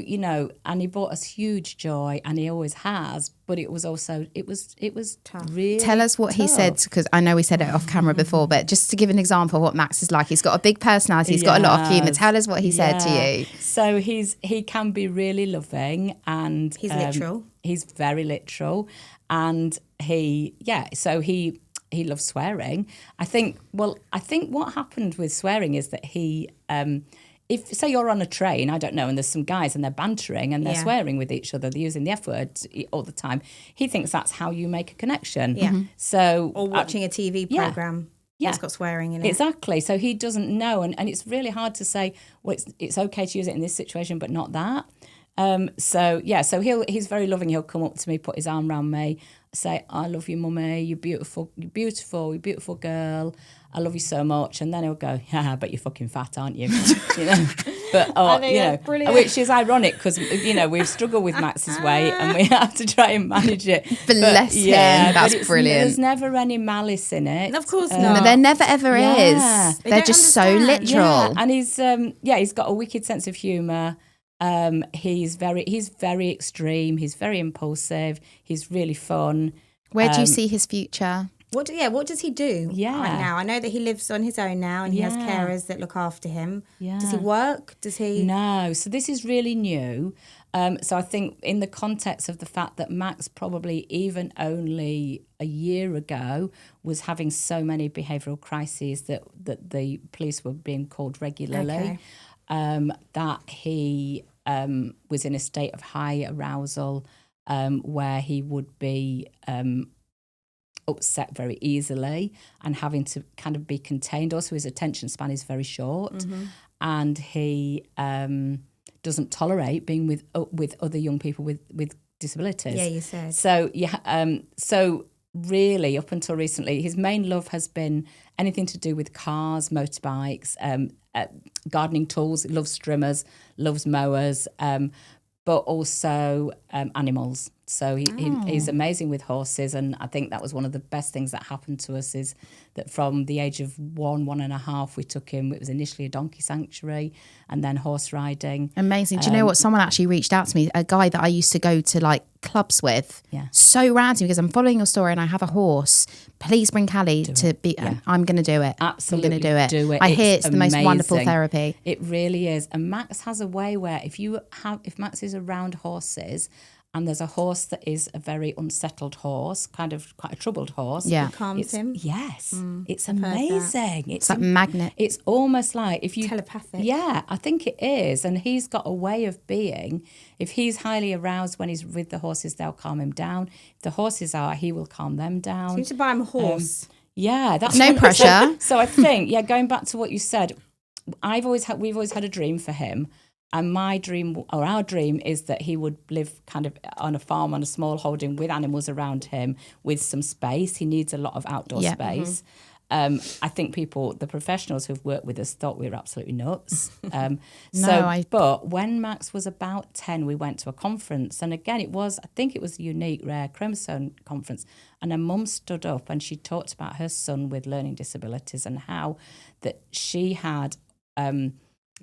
and he brought us huge joy, and he always has, but it was also, it was tough. Really Tell us what he said, because I know we said it off camera before, but just to give an example of what Max is like. He's got a big personality. He's got a lot of humour. Tell us what he said to you. So he can be really loving, and he's literal. He's very literal, and he loves swearing. I think what happened with swearing is that he, if say you're on a train, I don't know, and there's some guys and they're bantering and they're swearing with each other, they're using the F word all the time. He thinks that's how you make a connection. Yeah. So or watching a TV program. Yeah. It's got swearing in it. Exactly. So he doesn't know, and it's really hard to say, well, it's okay to use it in this situation, but not that. So he's very loving. He'll come up to me, put his arm around me, say, I love you, mummy, you're beautiful, you're beautiful girl, I love you so much. And then he'll go, yeah, but you're fucking fat, aren't you? But I think that's brilliant. which is ironic because we've struggled with Max's weight and we have to try and manage it. Bless him. That's brilliant. There's never any malice in it. Of course No, not. there never ever Yeah. is. They're just so understand. literal. Yeah, and he's got a wicked sense of humour. He's very extreme. He's very impulsive. He's really fun. Where do you see his future? What does he do right now? I know that he lives on his own now and he has carers that look after him. Yeah. Does he work? Does he? No. So this is really new. So I think in the context of the fact that Max probably even only a year ago was having so many behavioural crises that the police were being called regularly, that he was in a state of high arousal where he would be upset very easily and having to kind of be contained. Also, his attention span is very short, and he doesn't tolerate being with other young people with disabilities. Yeah, you said. So so really, up until recently, his main love has been anything to do with cars, motorbikes, gardening tools. He loves trimmers, loves mowers, but also animals. So he's amazing with horses, and I think that was one of the best things that happened to us is that from the age of 1.5, we took him. It was initially a donkey sanctuary and then horse riding. Amazing. Do you know what? Someone actually reached out to me, a guy that I used to go to like clubs with. Yeah. So random because I'm following your story and I have a horse. Please bring Callie to be. I'm going to do it. Absolutely, I'm going to do it. I It's hear it's the most amazing. wonderful therapy. It really is. And Max has a way where if Max is around horses, and there's a horse that is a very unsettled horse, kind of quite a troubled horse. Yeah. It calms him. Yes. It's I've heard that. amazing. It's like magnet. It's almost like if you... Telepathic. Yeah, I think it is. And he's got a way of being. If he's highly aroused when he's with the horses, they'll calm him down. If the horses are, he will calm them down. So you need to buy him a horse. Yeah, that's No what- pressure. So I think, going back to what you said, we've always had a dream for him. And my dream, or our dream, is that he would live kind of on a farm, on a small holding with animals around him, with some space. He needs a lot of outdoor space. I think the professionals who've worked with us thought we were absolutely nuts. But when Max was about 10, we went to a conference. And again, I think it was a unique rare chromosome conference. And her mum stood up and she talked about her son with learning disabilities and how that she had...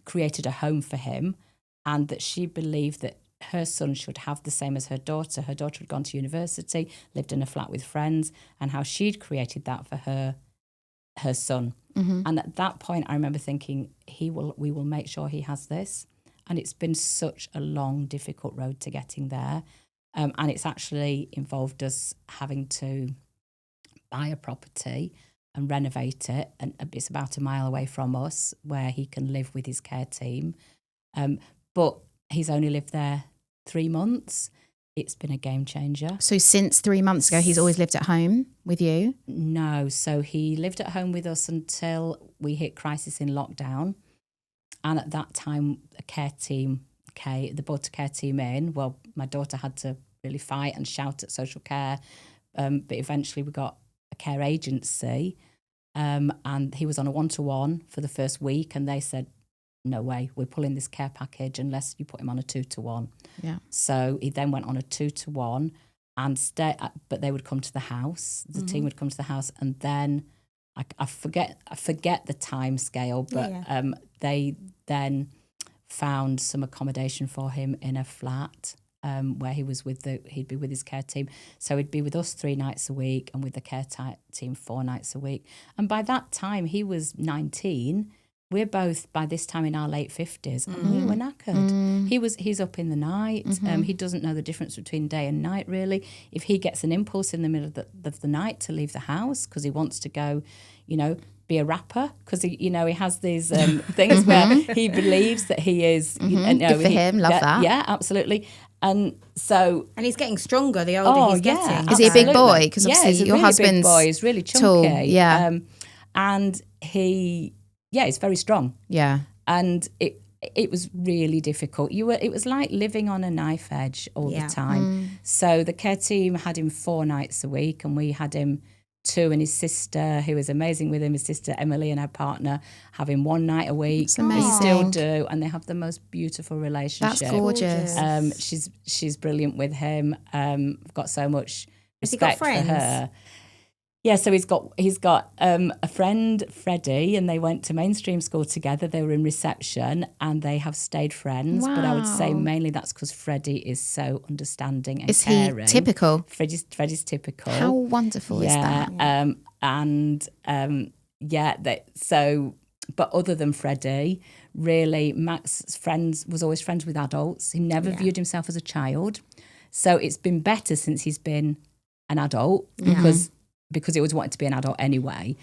created a home for him, and that she believed that her son should have the same as her daughter. Her daughter had gone to university, lived in a flat with friends, and how she'd created that for her son. And at that point, I remember thinking, we will make sure he has this. And it's been such a long, difficult road to getting there. And it's actually involved us having to buy a property and renovate it, and it's about a mile away from us where he can live with his care team. But he's only lived there 3 months. It's been a game changer. So since 3 months ago, he's always lived at home with you? No, so he lived at home with us until we hit crisis in lockdown. And at that time, they brought a care team in. Well, my daughter had to really fight and shout at social care. But eventually we got a care agency, and he was on a 1-to-1 for the first week, and they said, no way, we're pulling this care package unless you put him on a 2-to-1. Yeah. So he then went on a 2-to-1 and but they would come to the house. The team would come to the house, and then I forget the time scale, but they then found some accommodation for him in a flat. Where he'd be with his care team. So he'd be with us 3 nights a week and with the care team 4 nights a week. And by that time, he was 19. We're both, by this time, in our late 50s, and we were knackered. He's up in the night. He doesn't know the difference between day and night, really. If he gets an impulse in the middle of the night to leave the house because he wants to go, be a rapper, because he has these things where he believes that he is. Good for him, love that. Yeah, absolutely. And he's getting stronger the older he's getting. Is he a big boy? Because he's obviously a your really husband's big boy. He's really chunky. tall. Yeah. And he's very strong. Yeah. And it was really difficult. It was like living on a knife edge all the time. So the care team had him 4 nights a week, and we had him 2 and his sister, who is amazing with him, his sister Emily and her partner, having one night a week. It's amazing. They still do, and they have the most beautiful relationship. That's gorgeous. She's brilliant with him. I've got so much Has he got respect for friends? her. Yeah, so he's got a friend, Freddie, and they went to mainstream school together. They were in reception and they have stayed friends. But I would say Wow. mainly that's because Freddie is so understanding and Is he caring. typical? Freddie's typical. How wonderful is that? But other than Freddie, really, Max was always friends with adults. He never viewed himself as a child. So it's been better since he's been an adult because he always wanted to be an adult anyway.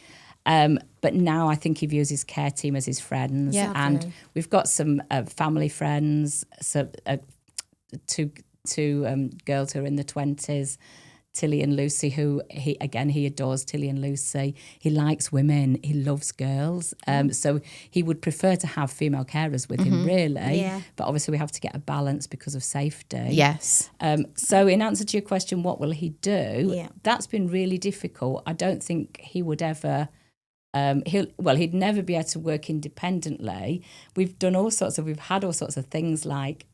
But now I think he views his care team as his friends. Yeah. And we've got some family friends, so two girls who are in the 20s, Tilly and Lucy, who he adores Tilly and Lucy. He likes women. He loves girls. So he would prefer to have female carers with him, really. Yeah. But obviously we have to get a balance because of safety. Yes. So in answer to your question, what will he do? Yeah. That's been really difficult. I don't think he would ever... he'd never be able to work independently. We've had all sorts of things like...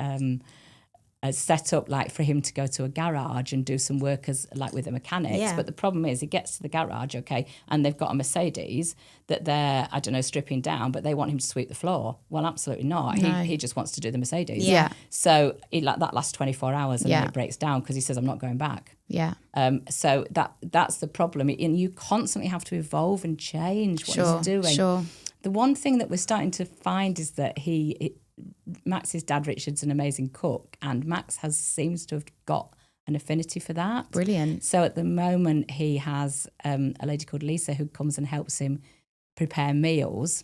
set up like for him to go to a garage and do some work as like with the mechanics. Yeah. But the problem is he gets to the garage, and they've got a Mercedes that they're, I don't know, stripping down, but they want him to sweep the floor. Well, absolutely not. No. He just wants to do the Mercedes. Yeah. So that lasts 24 hours and then it breaks down because he says, I'm not going back. Yeah. So that's the problem. And you constantly have to evolve and change what he's doing. Sure. The one thing that we're starting to find is that Max's dad, Richard's an amazing cook, and Max seems to have got an affinity for that. Brilliant. So at the moment he has a lady called Lisa who comes and helps him prepare meals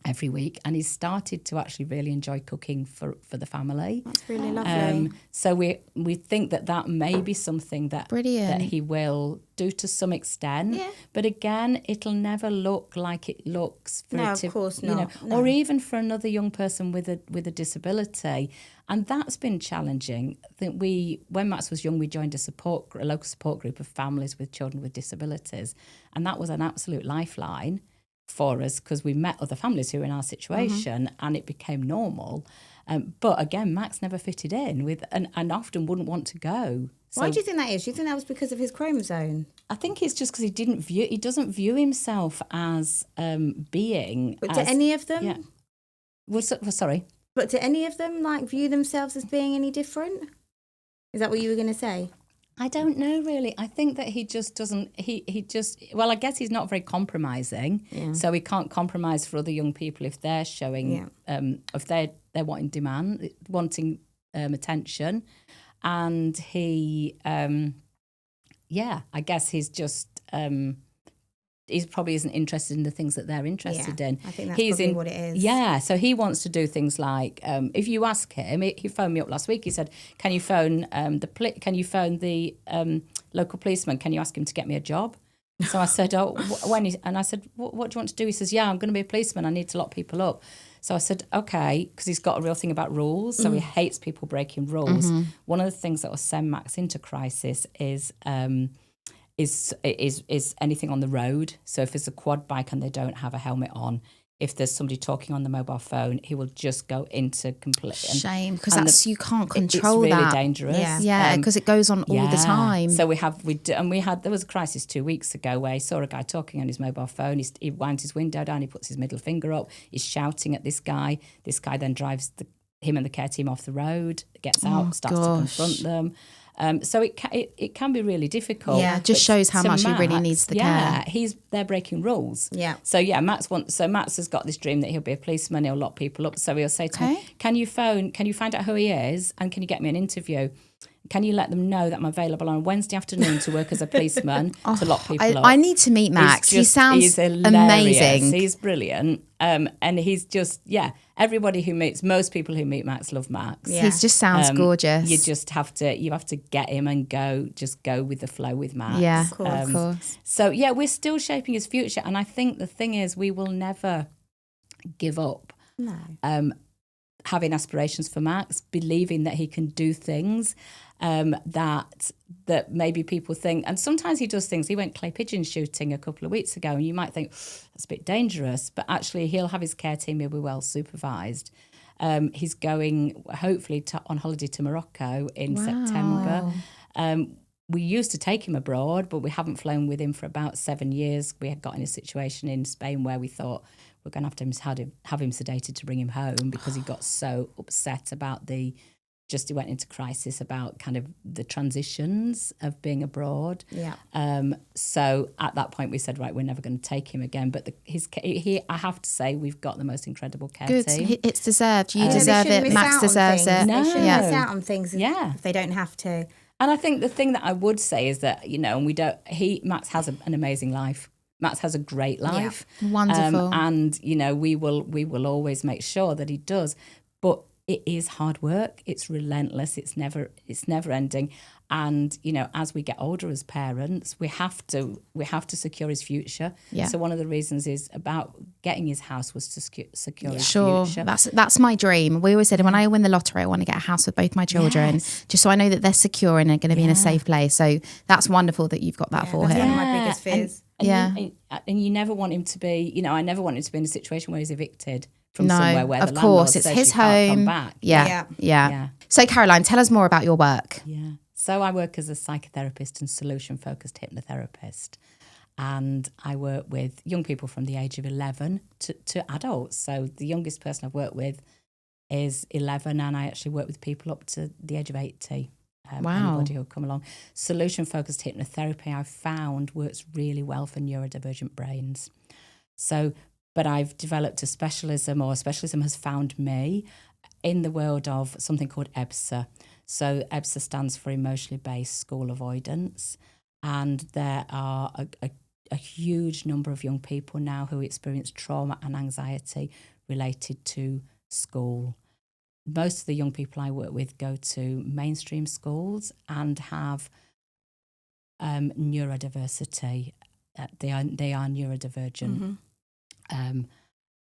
every week, and he's started to actually really enjoy cooking for the family. That's really lovely. So we think that may be something that Brilliant. he will do to some extent. Yeah. But again, it'll never look like it looks for No, it to, of course you know, not. No. or even for another young person with a disability. And that's been challenging. I think when Max was young, we joined a local support group of families with children with disabilities, and that was an absolute lifeline for us because we met other families who were in our situation and it became normal. But again, Max never fitted in with and often wouldn't want to go. So Why do you think that is? Do you think that was because of his chromosome? I think it's just because he doesn't view himself as being. But do any of them? Yeah. Sorry. But do any of them view themselves as being any different? Is that what you were going to say? I don't know really. I think that he just doesn't. I guess he's not very compromising. Yeah. So he can't compromise for other young people if they're showing, if they're wanting attention, and he, I guess he's just. He probably isn't interested in the things that they're interested in. I think that's probably what it is. Yeah, so he wants to do things like if you ask him, he phoned me up last week. He said, "Can you phone the local policeman? Can you ask him to get me a job?" So I said, "Oh, when?" And I said, "What do you want to do?" He says, "Yeah, I'm going to be a policeman. I need to lock people up." So I said, "Okay," because he's got a real thing about rules. So he hates people breaking rules. One of the things that will send Max into crisis is anything on the road. So if it's a quad bike and they don't have a helmet on, if there's somebody talking on the mobile phone, he will just go into complete shame, because you can't control it's really that. dangerous. Yeah, because it goes on all the time. So there was a crisis 2 weeks ago where he saw a guy talking on his mobile phone. He winds his window down, he puts his middle finger up, he's shouting at this guy. This guy then drives him and the care team off the road, gets out, starts to confront them. So it can be really difficult. Yeah, it just shows how much he really needs the care. Yeah, they're breaking rules. Yeah. So Max has got this dream that he'll be a policeman, he'll lock people up. So he'll say to me, can you find out who he is and can you get me an interview? Can you let them know that I'm available on Wednesday afternoon to work as a policeman to lock people up? I need to meet Max. He sounds hilarious. amazing. He's brilliant. And he's just, most people who meet Max love Max. Yeah. He just sounds gorgeous. You have to get him and go with the flow with Max. Yeah, of course. So we're still shaping his future. And I think the thing is we will never give up. No. having aspirations for Max, believing that he can do things that maybe people think. And sometimes he does things. He went clay pigeon shooting a couple of weeks ago, and you might think that's a bit dangerous, but actually he'll have his care team. He'll be well supervised. He's going hopefully on holiday to Morocco in September. We used to take him abroad, but we haven't flown with him for about 7 years. We had got in a situation in Spain where we thought we're going to have him sedated to bring him home, because he got so upset about he went into crisis about kind of the transitions of being abroad. Yeah. So at that point we said, right, we're never going to take him again. But I have to say, we've got the most incredible care team. It's deserved. You deserve it. Max deserves it. No. They shouldn't miss out on things if they don't have to. And I think the thing that I would say is that, and Max has an amazing life. Max has a great life. Yeah. Wonderful. And, we will always make sure that he does. But it is hard work. It's relentless. It's never ending. And, as we get older as parents, we have to secure his future. Yeah. So one of the reasons is about getting his house was to secure his future. That's my dream. We always said, when I win the lottery, I want to get a house with both my children, just so I know that they're secure and are going to be in a safe place. So that's wonderful that you've got that for him. That's one of my biggest fears. And you never want him to be, I never want him to be in a situation where he's evicted from somewhere where of course it's his home. Come back. Yeah. So Caroline, tell us more about your work. Yeah. So I work as a psychotherapist and solution-focused hypnotherapist, and I work with young people from the age of 11 to adults. So the youngest person I've worked with is 11, and I actually work with people up to the age of 80. Anybody who'll come along. Solution-focused hypnotherapy I've found works really well for neurodivergent brains. But I've developed a specialism has found me in the world of something called EBSA. So EBSA stands for emotionally based school avoidance. And there are a huge number of young people now who experience trauma and anxiety related to school. Most of the young people I work with go to mainstream schools and have neurodiversity. They are neurodivergent. Mm-hmm.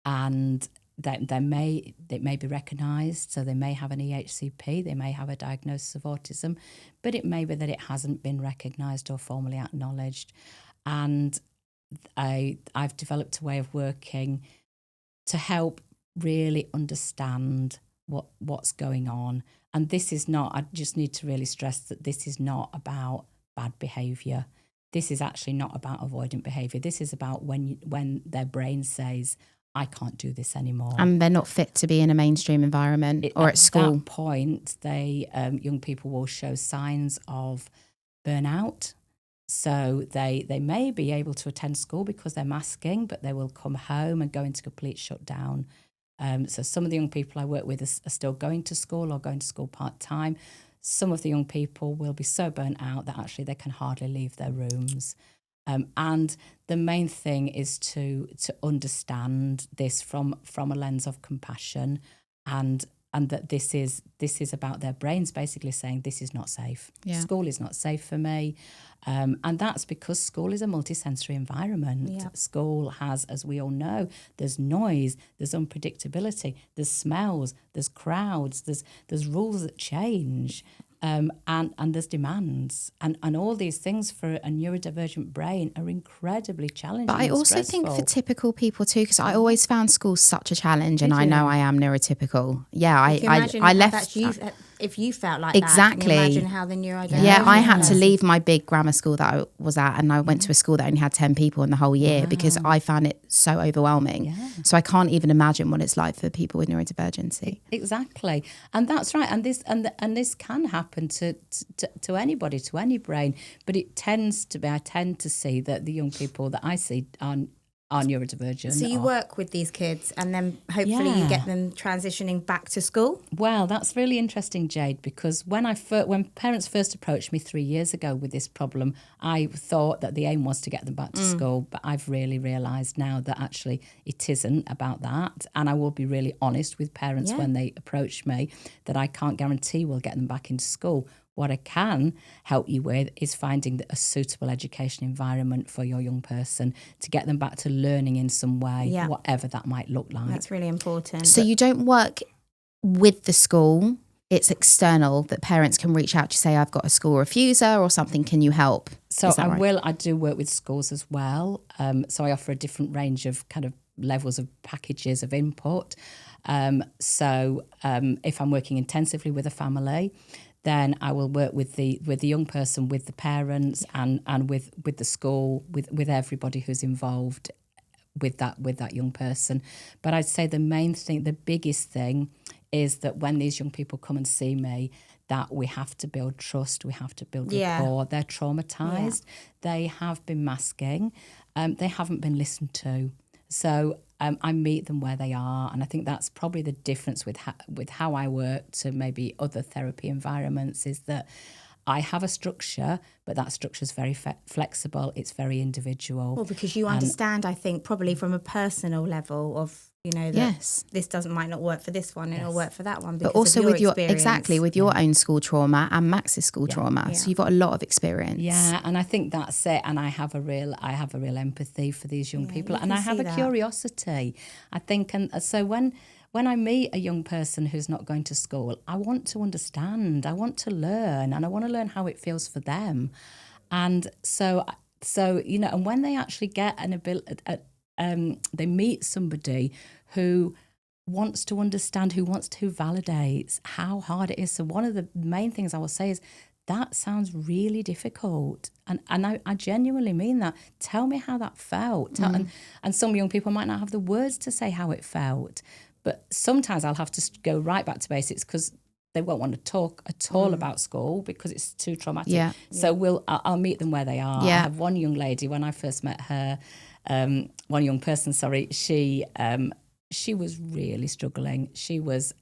And they may be recognised, so they may have an EHCP, they may have a diagnosis of autism, but it may be that it hasn't been recognised or formally acknowledged. And I've developed a way of working to help really understand what's going on. And this is not, I just need to really stress that this is not about bad behaviour. This is actually not about avoidant behaviour. This is about when their brain says, I can't do this anymore. And they're not fit to be in a mainstream environment or at school. At that point, young people will show signs of burnout. So they may be able to attend school because they're masking, but they will come home and go into complete shutdown. So some of the young people I work with are still going to school or going to school part-time. Some of the young people will be so burnt out that actually they can hardly leave their rooms. And the main thing is to understand this from a lens of compassion, and that this is about their brains basically saying this is not safe. Yeah. School is not safe for me, and that's because school is a multisensory environment. Yeah. School has, as we all know, there's noise, there's unpredictability, there's smells, there's crowds, there's rules that change. And there's demands, and all these things for a neurodivergent brain are incredibly challenging. But I also think for typical people too, because I always found school such a challenge, and I know I am neurotypical. Yeah, I left. If you felt like exactly. That, can you imagine how the neurodivergent. Yeah, I had to leave my big grammar school that I was at, and I went to a school that only had 10 people in the whole year because I found it so overwhelming. Yeah. So I can't even imagine what it's like for people with neurodivergency. Exactly, and that's right. And this can happen to anybody, to any brain, but it tends to be. I tend to see that the young people that I see are neurodivergent. So you work with these kids and then hopefully you get them transitioning back to school? Well, that's really interesting, Jade, because when parents first approached me 3 years ago with this problem, I thought that the aim was to get them back to school, but I've really realised now that actually it isn't about that. And I will be really honest with parents when they approach me that I can't guarantee we'll get them back into school. What I can help you with is finding a suitable education environment for your young person to get them back to learning in some way, whatever that might look like. That's really important. So you don't work with the school, it's external that parents can reach out to say, I've got a school refuser or something, can you help? So right? I do work with schools as well. So I offer a different range of kind of levels of packages of input. If I'm working intensively with a family, then I will work with the young person, with the parents, and with the school, with everybody who's involved with that young person. But I'd say the main thing, the biggest thing, is that when these young people come and see me, that we have to build trust, we have to build rapport. They're traumatised, they have been masking, they haven't been listened to. So I meet them where they are, and I think that's probably the difference with how I work to maybe other therapy environments, is that I have a structure, but that structure is very flexible. It's very individual. Well, because you understand, I think, probably from a personal level of, that this might not work for this one, and it'll work for that one. But also with your experience. own school trauma and Max's school trauma, so you've got a lot of experience. Yeah, and I think that's it. And I have a real empathy for these young people, and I have a curiosity. I think, and so when I meet a young person who's not going to school, I want to understand, I want to learn, and I want to learn how it feels for them. And so and when they actually get an ability, they meet somebody who wants to understand, who validates how hard it is. So one of the main things I will say is, that sounds really difficult. And I genuinely mean that. Tell me how that felt. And some young people might not have the words to say how it felt. But sometimes I'll have to go right back to basics, because they won't want to talk at all about school because it's too traumatic. Yeah. So I'll meet them where they are. Yeah. I have one young lady, when I first met her, one young person, sorry, she was really struggling. She was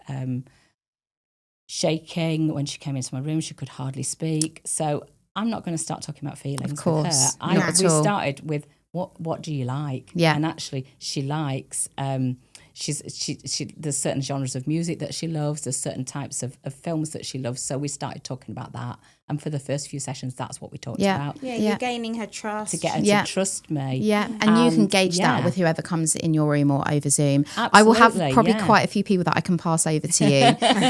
shaking when she came into my room. She could hardly speak. So I'm not going to start talking about feelings of course. with her. We started with, what do you like? Yeah. And actually she likes... She there's certain genres of music that she loves, there's certain types of films that she loves, so we started talking about that, and for the first few sessions that's what we talked about. You're gaining her trust, to get her to trust me, and you can gauge that with whoever comes in your room or over Zoom. Absolutely, I will have probably quite a few people that I can pass over to you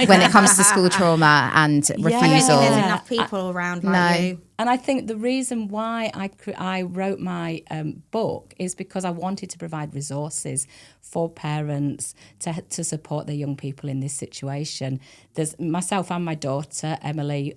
when it comes to school trauma and refusal. There's enough people around like you. And I think the reason why I wrote my book is because I wanted to provide resources for parents to support their young people in this situation. There's myself and my daughter, Emily,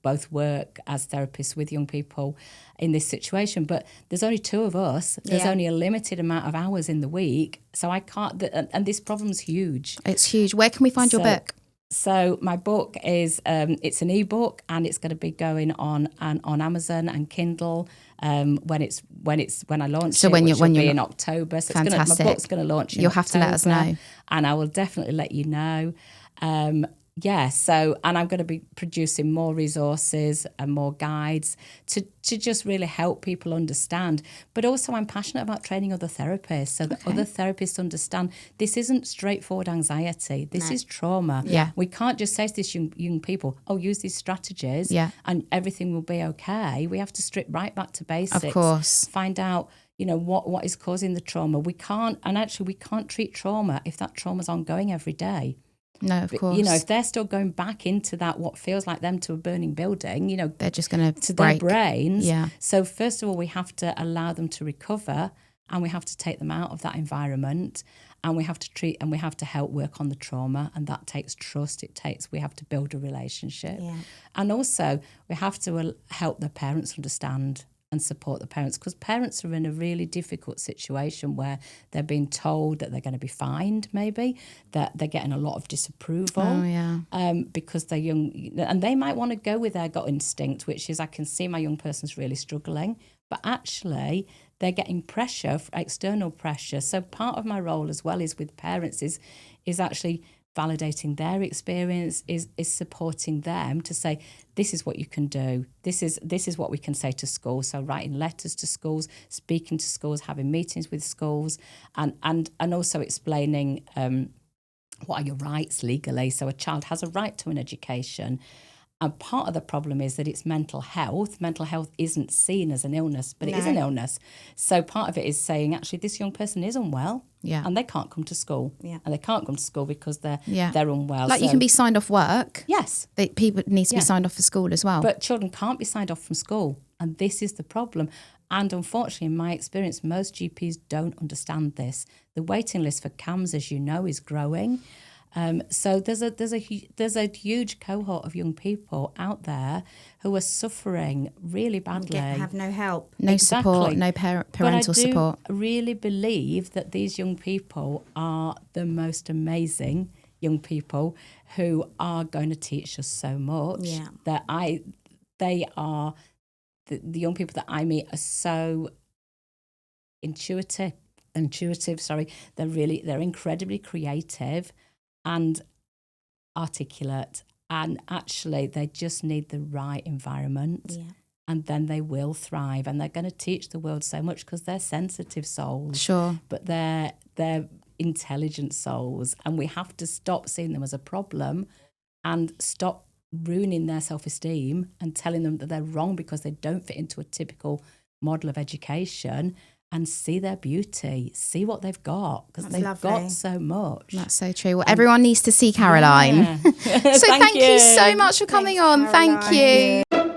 both work as therapists with young people in this situation, but there's only two of us. There's only a limited amount of hours in the week. So I can't, and this problem's huge. It's huge. Where can we find your book? So my book is it's an ebook, and it's going to be going on Amazon and Kindle when I launch it, which will be in October. So fantastic. My book's going to launch in You'll October, have to let us know, and I will definitely let you know. And I'm going to be producing more resources and more guides to just really help people understand. But also I'm passionate about training other therapists so that other therapists understand this isn't straightforward anxiety. This is trauma. Yeah. We can't just say to these young people, use these strategies and everything will be okay. We have to strip right back to basics. Of course. Find out, what is causing the trauma. We can't treat trauma if that trauma's ongoing every day. No, of course. If they're still going back into that, what feels like them to a burning building, they're just going to break their brains. Yeah. So first of all, we have to allow them to recover, and we have to take them out of that environment, and we have to treat, and we have to help work on the trauma, and that takes trust. We have to build a relationship, and also we have to help the parents understand and support the parents, because parents are in a really difficult situation where they're being told that they're going to be fined, maybe, that they're getting a lot of disapproval because they're young, and they might want to go with their gut instinct, which is, I can see my young person's really struggling, but actually they're getting pressure, external pressure. So part of my role as well is with parents is actually validating their experience, is supporting them to say, this is what you can do. This is what we can say to schools. So writing letters to schools, speaking to schools, having meetings with schools, and also explaining what are your rights legally. So a child has a right to an education. And part of the problem is that it's mental health. Mental health isn't seen as an illness, but it is an illness. So part of it is saying, actually, this young person is unwell, and they can't come to school. Yeah. And they can't come to school because they're unwell. Like, you can be signed off work. Yes. People need to be signed off for school as well. But children can't be signed off from school. And this is the problem. And unfortunately, in my experience, most GPs don't understand this. The waiting list for CAMHS, as you know, is growing. So there's a huge cohort of young people out there who are suffering really badly. Have no help. No support, no parental support. I really believe that these young people are the most amazing young people who are going to teach us so much. Yeah. The young people that I meet are so intuitive. They're incredibly creative and articulate, and actually they just need the right environment, and then they will thrive, and they're going to teach the world so much because they're sensitive souls. Sure. But they're intelligent souls, and we have to stop seeing them as a problem and stop ruining their self-esteem and telling them that they're wrong because they don't fit into a typical model of education, and see their beauty, see what they've got, because they've got so much. That's so true. Well, everyone needs to see Caroline. So thank you so much for coming on. Caroline. Thank you.